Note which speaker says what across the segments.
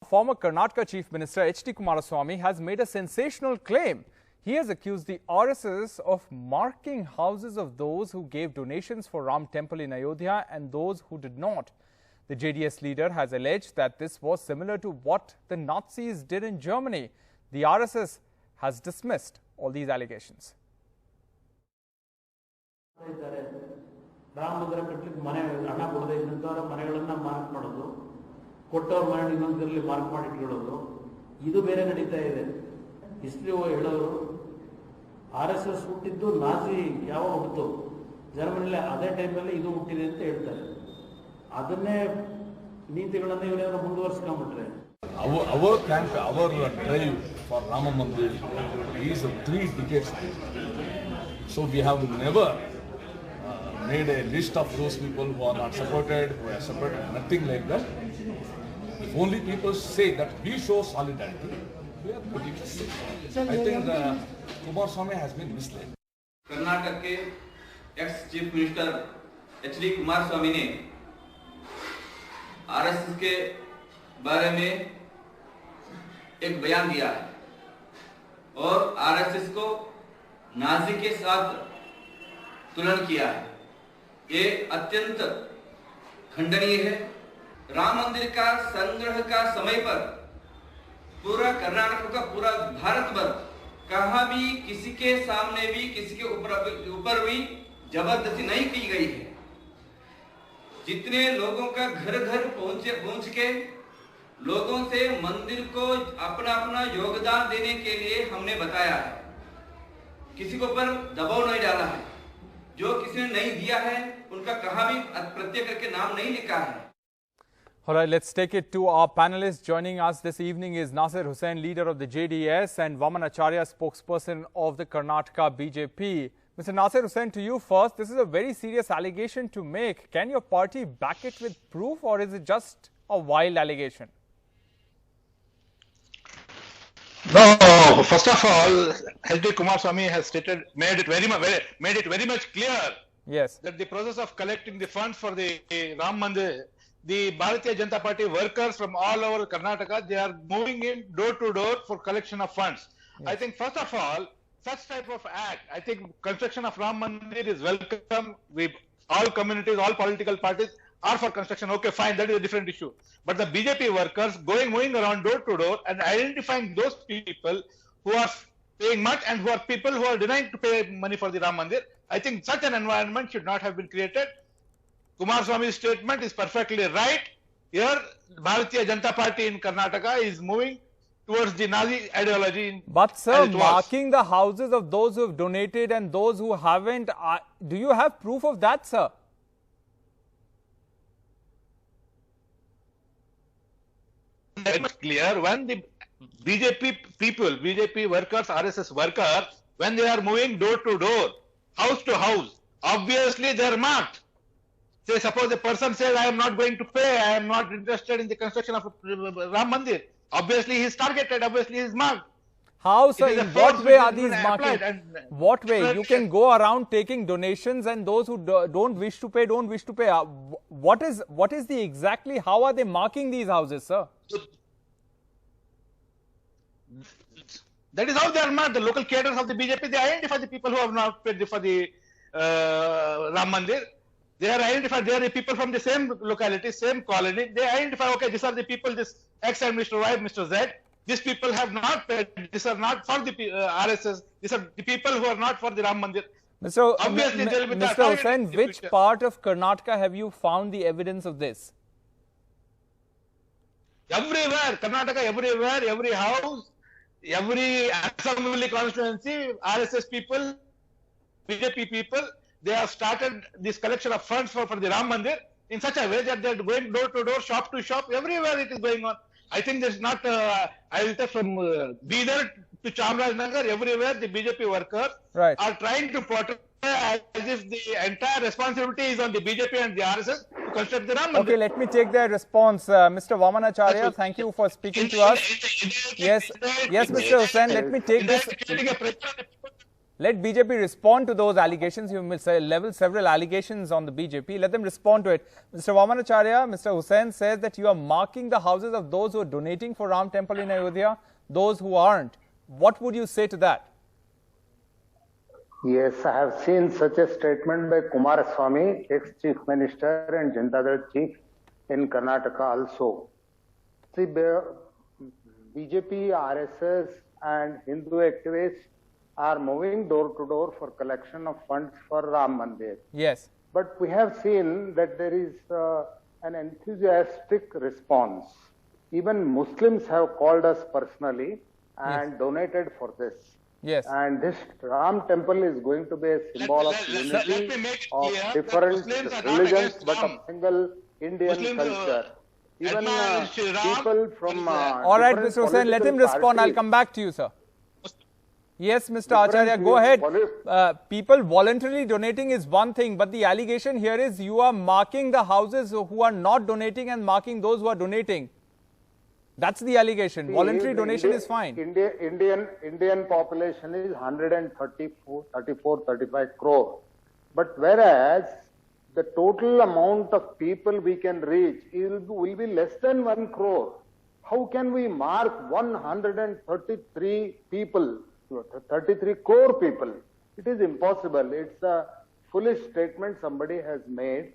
Speaker 1: former Karnataka Chief Minister H.D. Kumaraswamy has made a sensational claim. He has accused the RSS of marking houses of those who gave donations for Ram Temple in Ayodhya and those who did not. The JDS leader has alleged that this was similar to what the Nazis did in Germany. The RSS has dismissed all these allegations.
Speaker 2: ರಾಮಮಂದಿರ ಕಟ್ಟಲಿಕ್ಕೆ ಮನೆ ಹಣ ಕೊಡದೆ ಇದ್ದಂಥವರ ಮನೆಗಳನ್ನು mark ಮಾಡೋದು, ಕೊಟ್ಟವ್ರ ಮನೆ ಇನ್ನೊಂದರಲ್ಲಿ mark ಮಾಡಿ ಇಟ್ಕೊಳ್ಳೋದು, ಇದು ಬೇರೆ ನಡೀತಾ ಇದೆ. ಹಿಸ್ಟ್ರಿ ಹೇಳೋರು RSS ಹುಟ್ಟಿದ್ದು ನಾಜಿ ಯಾವಾಗ ಹುಟ್ಟಿತು ಜರ್ಮನಿಯಲ್ಲಿ, ಅದೇ ಟೈಮಲ್ಲಿ ಇದು ಹುಟ್ಟಿದೆ ಅಂತ ಹೇಳ್ತಾರೆ. ಅದನ್ನೇ ನೀತಿಗಳನ್ನು ಇವರೇನೋ ಮುಂದುವರಿಸ್ಕೊಂಡ್ಬಿಟ್ರೆ.
Speaker 3: Our drive for Rama Mandir is 3 decades. So we have never made a list of those people who are not supported, who are supported, nothing like that. If only people say that we show solidarity, we are putting it safe. I think Kumaraswamy has been misled.
Speaker 4: Karnataka के ex chief minister H.D. Kumaraswamy ने RSS के बारे में एक बयान दिया है और RSS को नाजी के साथ तुलना किया है। ये अत्यंत खंडनीय है। राम मंदिर का संग्रह का समय पर पूरा कर्नाटक का पूरा भारत भर कहाँ भी किसी के सामने भी किसी के ऊपर भी जबरदस्ती नहीं की गई है। जितने लोगों का घर घर पहुंच के लोगों से मंदिर को अपना अपना योगदान देने के लिए हमने बताया है। किसी के ऊपर दबाव नहीं डाला है। जो किसी ने नहीं दिया है उनका कहाँ भी प्रत्येक करके नाम नहीं लिखा है।
Speaker 1: All right, let's take it to our panelists. Joining us this evening is Nasir Hussain, leader of the JDS, and Vaman Acharya, spokesperson of the Karnataka BJP. Mr. Nasir Hussain, to you first. This is a very serious allegation to make. Can your party back it with proof, or is it just a wild allegation?
Speaker 5: No, first of all, H.D. Kumaraswamy has made it very much clear.
Speaker 1: Yes.
Speaker 5: That the process of collecting the funds for the Ram Mandir, the Bharatiya Janata Party workers from all over Karnataka, they are moving in door to door for collection of funds.
Speaker 1: Yes.
Speaker 5: I think first of all, such type of act, I think construction of Ram Mandir is welcome. All communities, all political parties are for construction. Okay, fine, that is a different issue. But the BJP workers moving around door to door and identifying those people who are paying much and who are people who are denying to pay money for the Ram Mandir, I think such an environment should not have been created. Kumaraswamy's statement is perfectly right. Here, Bharatiya Janata Party in Karnataka is moving towards the Nazi ideology.
Speaker 1: But sir, marking the houses of those who have donated and those who haven't, do you have proof of that, sir?
Speaker 5: Very much clear. When the BJP workers, RSS workers, when they are moving door to door, house to house, obviously they are marked. Say, suppose a person says, I am not going to pay, I am not interested in the construction of Ram Mandir. Obviously he is targeted, obviously he is marked.
Speaker 1: How, sir? In what way are these marking? What way? You can go around taking donations and those who don't wish to pay, don't wish to pay. What is the exactly, how are they marking these houses, sir?
Speaker 5: That is how they are marked. The local cadres of the BJP, they identify the people who have not paid for the Ram Mandir. They are identified, they are the people from the same locality, same colony. They identify, okay, these are the people, this X and Mr. Y, Mr. Z. These people have not paid, these are not for the RSS, these are the people who are not for the Ram Mandir.
Speaker 1: Mr. Hussain, which part of Karnataka have you found the evidence of this?
Speaker 5: Everywhere, Karnataka, everywhere, every house, every assembly constituency, RSS people, BJP people, they have started this collection of funds for the Ram Mandir in such a way that they are going door to door, shop to shop, everywhere it is going on. I think there's not, I will take from Bidar to Chamarajanagar, everywhere the BJP workers are trying to portray as if the entire responsibility is on the BJP and the RSS to construct the Ram Mandir.
Speaker 1: Okay, let me take that response. Mr. Vaman Acharya, thank you for speaking to us. Yes, Mr. Hussain, let me take this. Let BJP respond to those allegations. You will level several allegations on the BJP. Let them respond to it. Mr. Vamanacharya, Mr. Hussain says that you are marking the houses of those who are donating for Ram Temple in Ayodhya, those who aren't. What would you say to that?
Speaker 6: Yes, I have seen such a statement by Kumaraswamy, ex-Chief Minister and Janata Dal Chief in Karnataka also. See, BJP, RSS and Hindu activists are moving door to door for collection of funds for Ram Mandir.
Speaker 1: Yes.
Speaker 6: But we have seen that there is an enthusiastic response. Even Muslims have called us personally and donated for this.
Speaker 1: Yes.
Speaker 6: And this Ram temple is going to be a symbol of unity of different religions, but of single Indian culture. Even people from
Speaker 1: all right, Mr. Hussain, let him respond. I'll come back to you, sir. Yes, Mr. Acharya, go ahead. People voluntarily donating is one thing, but the allegation here is you are marking the houses who are not donating and marking those who are donating. That's the allegation. Voluntary donation is fine.
Speaker 6: Indian population is 134-35 crore. But whereas the total amount of people we can reach will be less than 1 crore. How can we mark 133 people, 33 crore people? It is impossible. It's a foolish statement somebody has made.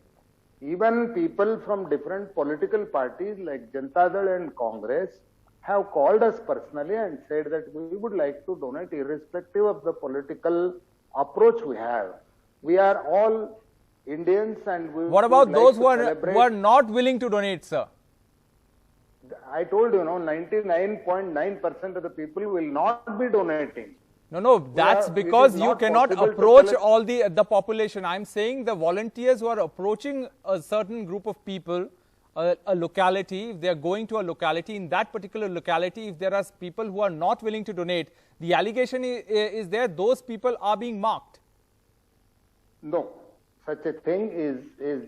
Speaker 6: Even people from different political parties like Janata Dal and Congress have called us personally and said that we would like to donate irrespective of the political approach we have. We are all Indians and we
Speaker 1: What about
Speaker 6: would
Speaker 1: those
Speaker 6: like
Speaker 1: who are not willing to donate, sir?
Speaker 6: I told you, 99.9% of the people will not be donating.
Speaker 1: No, that's because you cannot approach all the population. I'm saying the volunteers who are approaching a certain group of people, a locality, if they are going to a locality, in that particular locality, if there are people who are not willing to donate, the allegation is there, those people are being marked.
Speaker 6: No, such a thing is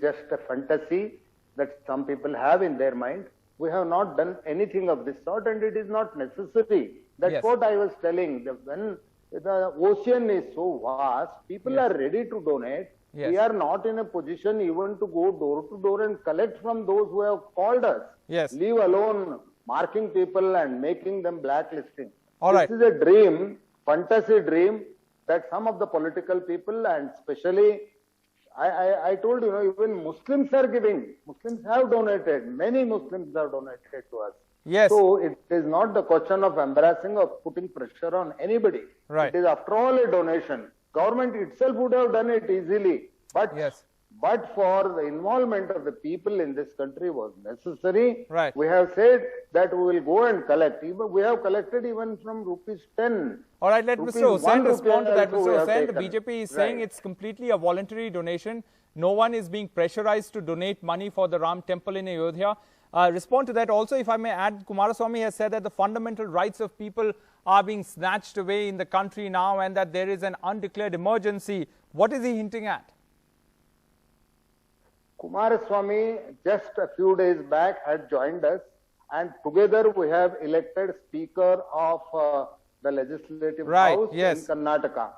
Speaker 6: just a fantasy that some people have in their mind. We have not done anything of this sort and it is not necessary. That's what I was telling. When the ocean is so vast, people are ready to donate. We are not in a position even to go door to door and collect from those who have called us. Leave alone marking people and making them blacklisting. This is a dream, fantasy dream that some of the political people and especially I told you, even Muslims are giving. Muslims have donated. Many Muslims have donated to us. So it is not the question of embarrassing or putting pressure on anybody. It is after all a donation. Government itself would have done it easily. But for the involvement of the people in this country was necessary. We have said that we will go and collect. We have collected even from ₹10.
Speaker 1: All right, let Mr. Hussain respond to that. Mr. Hussain, the BJP is saying it's completely a voluntary donation. No one is being pressurized to donate money for the Ram temple in Ayodhya. Respond to that. Also, if I may add, Kumaraswamy has said that the fundamental rights of people are being snatched away in the country now and that there is an undeclared emergency. What is he hinting at?
Speaker 6: Kumaraswamy just a few days back had joined us and together we have elected Speaker of the Legislative House in Karnataka.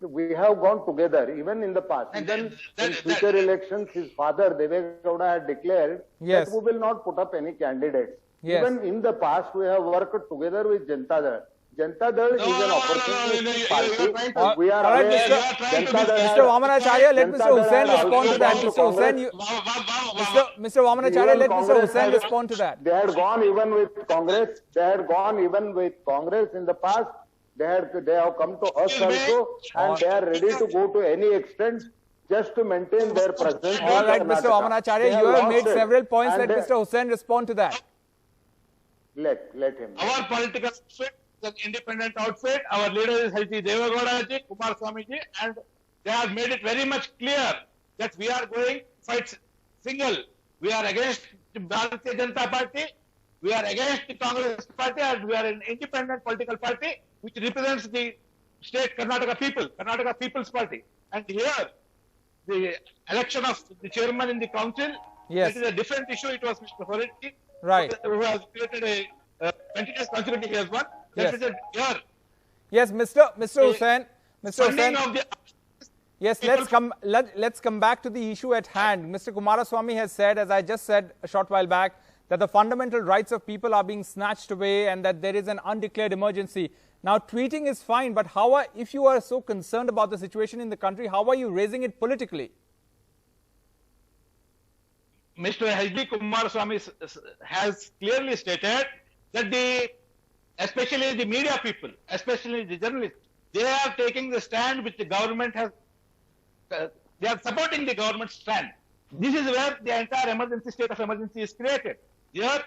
Speaker 6: We have gone together even in the past. Even in future elections, his father Devega Gowda had declared that we will not put up any candidates. Even in the past, we have worked together with Janata Dal. Janata Dal is an opportunist party. We are aware
Speaker 1: Mr. Vamanacharya, let Mr. Hussain respond to that. Mr. Hussain, Mr. Vamanacharya, let Mr. Hussain respond to that.
Speaker 6: They had gone even with Congress. They had gone even with Congress in the past. They have come to us also, and they are ready to go to any extent just to maintain their presence.
Speaker 1: All right, Mr. Vamanacharya, you have made several points. Let Mr. Hussain respond to that.
Speaker 6: Let him.
Speaker 5: Our political independent outfit. Our leader is H.D. Devegowda ji, Kumaraswamy ji, and they have made it very much clear that we are going to fight single. We are against the Bharatiya Janata Party, we are against the Congress Party, and we are an independent political party which represents the state Karnataka people, Karnataka People's Party. And here, the election of the chairman in the council, it is a different issue. It was Mr. Horetti who has created a continuous conservative he has won.
Speaker 1: Yes, Mr. Hussain, Mr.
Speaker 5: funding
Speaker 1: Hussain,
Speaker 5: of the
Speaker 1: yes, let's come back to the issue at hand. Mr. Kumaraswamy has said, as I just said a short while back, that the fundamental rights of people are being snatched away and that there is an undeclared emergency. Now, tweeting is fine, but if you are so concerned about the situation in the country, how are you raising it politically?
Speaker 5: Mr. H.D. Kumaraswamy has clearly stated that especially the media people, especially the journalists, they are taking the stand which the government has, they are supporting the government's stand. This is where the entire state of emergency is created. Here,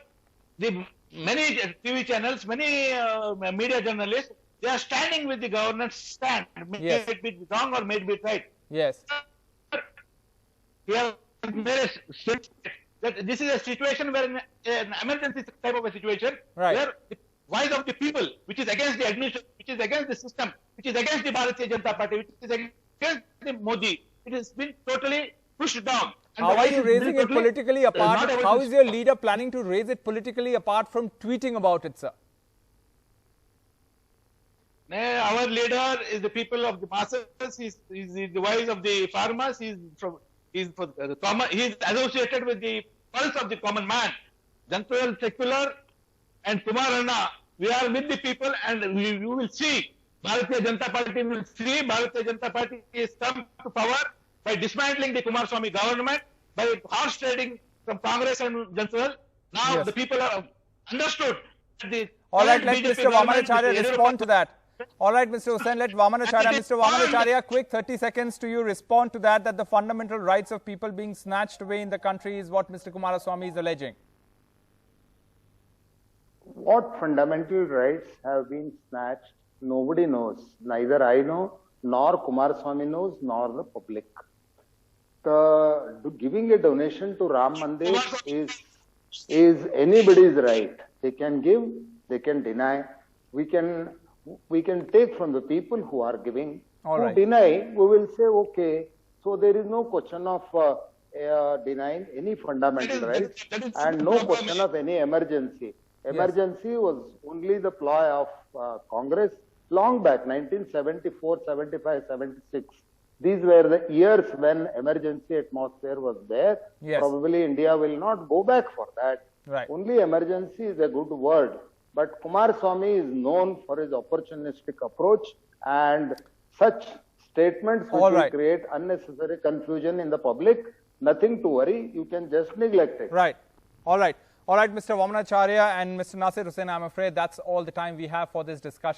Speaker 5: many TV channels, many media journalists, they are standing with the government's stand.
Speaker 1: Yes.
Speaker 5: May it be wrong or may it be right.
Speaker 1: Yes.
Speaker 5: We have made a statement that this is a situation where an emergency type of a situation,
Speaker 1: Right.
Speaker 5: where the voice of the people, which is against the administration, which is against the system, which is against the Bharatiya Janata Party, which is against the Modi, it has been totally pushed down. And
Speaker 1: How
Speaker 5: the
Speaker 1: are
Speaker 5: voice
Speaker 1: you
Speaker 5: is
Speaker 1: raising it
Speaker 5: totally,
Speaker 1: politically
Speaker 5: not
Speaker 1: apart?
Speaker 5: able
Speaker 1: How
Speaker 5: to
Speaker 1: is your leader planning to raise it politically apart from tweeting about it, sir?
Speaker 5: Our leader is the people of the masses. He's the voice of the farmers. He's associated with the pulse of the common man. Janata secular and Kumarana, we are with the people, and you will see Bharatiya Janata Party will see Bharatiya Janata Party is come to power by dismantling the Kumaraswamy government, by horse trading from Congress and Janata. Now
Speaker 1: Yes.
Speaker 5: the people are understood.
Speaker 1: All right, let
Speaker 5: BJP
Speaker 1: Mr.
Speaker 5: government,
Speaker 1: Vamanacharya
Speaker 5: Mr.
Speaker 1: respond to that. All right, Mr. Hussain, let Vamanacharya. Mr. Vamanacharya, quick 30 seconds to you respond to that the fundamental rights of people being snatched away in the country is what Mr. Kumaraswamy is alleging.
Speaker 6: What fundamental rights have been snatched, nobody knows. Neither I know, nor Kumaraswamy knows, nor the public. Giving a donation to Ram Mandir is anybody's right. They can give, they can deny. We can take from the people who are giving.
Speaker 1: All
Speaker 6: who
Speaker 1: right.
Speaker 6: deny, we will say, okay, so there is no question of denying any fundamental rights and no question of any emergency. Emergency was only the ploy of Congress long back, 1974, 75, 76. These were the years when emergency atmosphere was there.
Speaker 1: Yes.
Speaker 6: Probably India will not go back for that.
Speaker 1: Right.
Speaker 6: Only emergency is a good word. But Kumaraswamy is known for his opportunistic approach, and such statements which
Speaker 1: All
Speaker 6: will
Speaker 1: right.
Speaker 6: create unnecessary confusion in the public. Nothing to worry. You can just neglect it.
Speaker 1: Right. All right. All right, Mr. Vamanacharya and Mr. Nasir Hussain, I'm afraid that's all the time we have for this discussion.